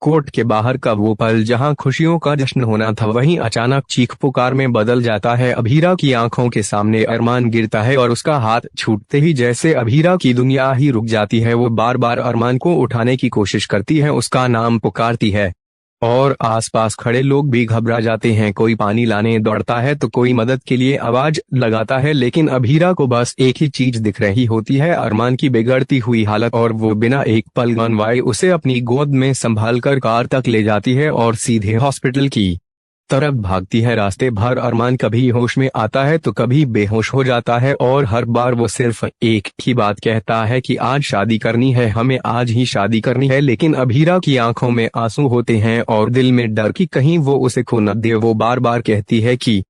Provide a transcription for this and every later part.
Court के बाहर का वो पल जहां खुशियों का जश्न होना था वहीं अचानक चीख पुकार में बदल जाता है। अभीरा की आंखों के सामने अरमान गिरता है और उसका हाथ छूटते ही जैसे अभीरा की दुनिया ही रुक जाती है। वो बार बार अरमान को उठाने की कोशिश करती है, उसका नाम पुकारती है और आसपास खड़े लोग भी घबरा जाते हैं। कोई पानी लाने दौड़ता है तो कोई मदद के लिए आवाज लगाता है, लेकिन अभीरा को बस एक ही चीज दिख रही होती है, अरमान की बिगड़ती हुई हालत। और वो बिना एक पल गंवाए उसे अपनी गोद में संभालकर कार तक ले जाती है और सीधे हॉस्पिटल की तरफ भागती है। रास्ते भर अरमान कभी होश में आता है तो कभी बेहोश हो जाता है और हर बार वो सिर्फ एक ही बात कहता है कि आज शादी करनी है, हमें आज ही शादी करनी है। लेकिन अभीरा की आंखों में आंसू होते हैं और दिल में डर कि कहीं वो उसे खो न दे। वो बार बार कहती है कि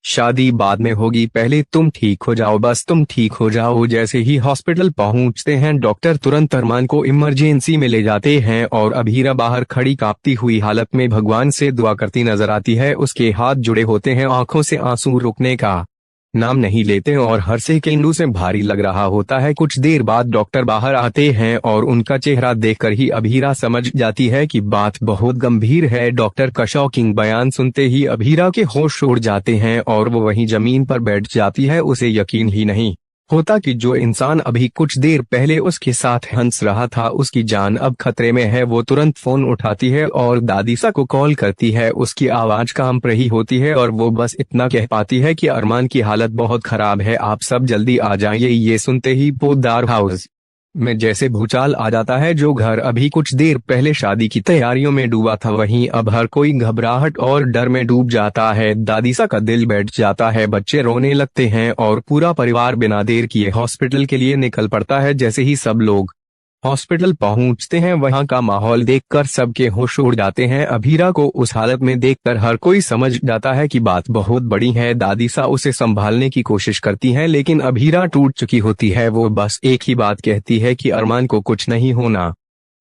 शादी बाद में होगी, पहले तुम ठीक हो जाओ, बस तुम ठीक हो जाओ। जैसे ही हॉस्पिटल पहुंचते हैं डॉक्टर तुरंत अरमान को इमरजेंसी में ले जाते हैं और अभीरा बाहर खड़ी कांपती हुई हालत में भगवान से दुआ करती नजर आती है। उसके हाथ जुड़े होते हैं, आंखों से आंसू रुकने का नाम नहीं लेते और हर सेकंड उसे भारी लग रहा होता है। कुछ देर बाद डॉक्टर बाहर आते हैं और उनका चेहरा देखकर ही अभीरा समझ जाती है कि बात बहुत गंभीर है। डॉक्टर का शॉकिंग बयान सुनते ही अभीरा के होश उड़ जाते हैं और वो वहीं जमीन पर बैठ जाती है। उसे यकीन ही नहीं होता कि जो इंसान अभी कुछ देर पहले उसके साथ हंस रहा था उसकी जान अब खतरे में है। वो तुरंत फोन उठाती है और दादीसा को कॉल करती है। उसकी आवाज कांप रही होती है और वो बस इतना कह पाती है कि अरमान की हालत बहुत खराब है, आप सब जल्दी आ जाइए। ये सुनते ही पोद्दार हाउस में जैसे भूचाल आ जाता है। जो घर अभी कुछ देर पहले शादी की तैयारियों में डूबा था वहीं अब हर कोई घबराहट और डर में डूब जाता है। दादीसा का दिल बैठ जाता है, बच्चे रोने लगते हैं और पूरा परिवार बिना देर किए हॉस्पिटल के लिए निकल पड़ता है। जैसे ही सब लोग हॉस्पिटल पहुंचते हैं वहां का माहौल देखकर सबके होश उड़ जाते हैं। अभीरा को उस हालत में देखकर हर कोई समझ जाता है कि बात बहुत बड़ी है। दादीसा उसे संभालने की कोशिश करती हैं लेकिन अभीरा टूट चुकी होती है। वो बस एक ही बात कहती है कि अरमान को कुछ नहीं होना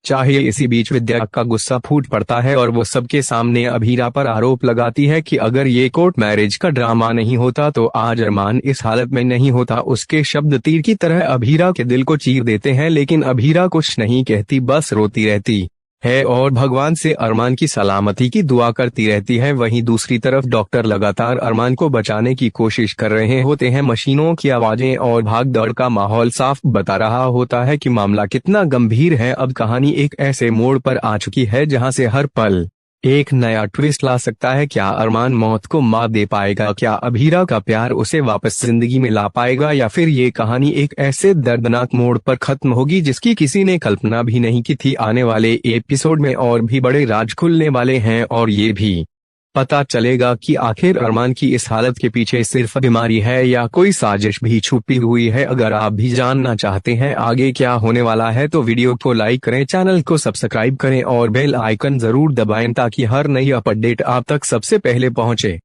चाहिए। इसी बीच विद्या का गुस्सा फूट पड़ता है और वो सबके सामने अभीरा पर आरोप लगाती है कि अगर ये कोर्ट मैरिज का ड्रामा नहीं होता तो आज अरमान इस हालत में नहीं होता। उसके शब्द तीर की तरह अभीरा के दिल को चीर देते हैं, लेकिन अभीरा कुछ नहीं कहती, बस रोती रहती है और भगवान से अरमान की सलामती की दुआ करती रहती है। वहीं दूसरी तरफ डॉक्टर लगातार अरमान को बचाने की कोशिश कर रहे होते हैं। मशीनों की आवाजें और भाग दौड़ का माहौल साफ बता रहा होता है कि मामला कितना गंभीर है। अब कहानी एक ऐसे मोड़ पर आ चुकी है जहां से हर पल एक नया ट्विस्ट ला सकता है। क्या अरमान मौत को मात दे पाएगा? क्या अभीरा का प्यार उसे वापस जिंदगी में ला पाएगा? या फिर ये कहानी एक ऐसे दर्दनाक मोड़ पर खत्म होगी जिसकी किसी ने कल्पना भी नहीं की थी? आने वाले एपिसोड में और भी बड़े राज खुलने वाले हैं और ये भी पता चलेगा कि आखिर अरमान की इस हालत के पीछे सिर्फ बीमारी है या कोई साजिश भी छुपी हुई है। अगर आप भी जानना चाहते हैं आगे क्या होने वाला है तो वीडियो को लाइक करें, चैनल को सब्सक्राइब करें और बेल आइकन जरूर दबाएं ताकि हर नई अपडेट आप तक सबसे पहले पहुंचे।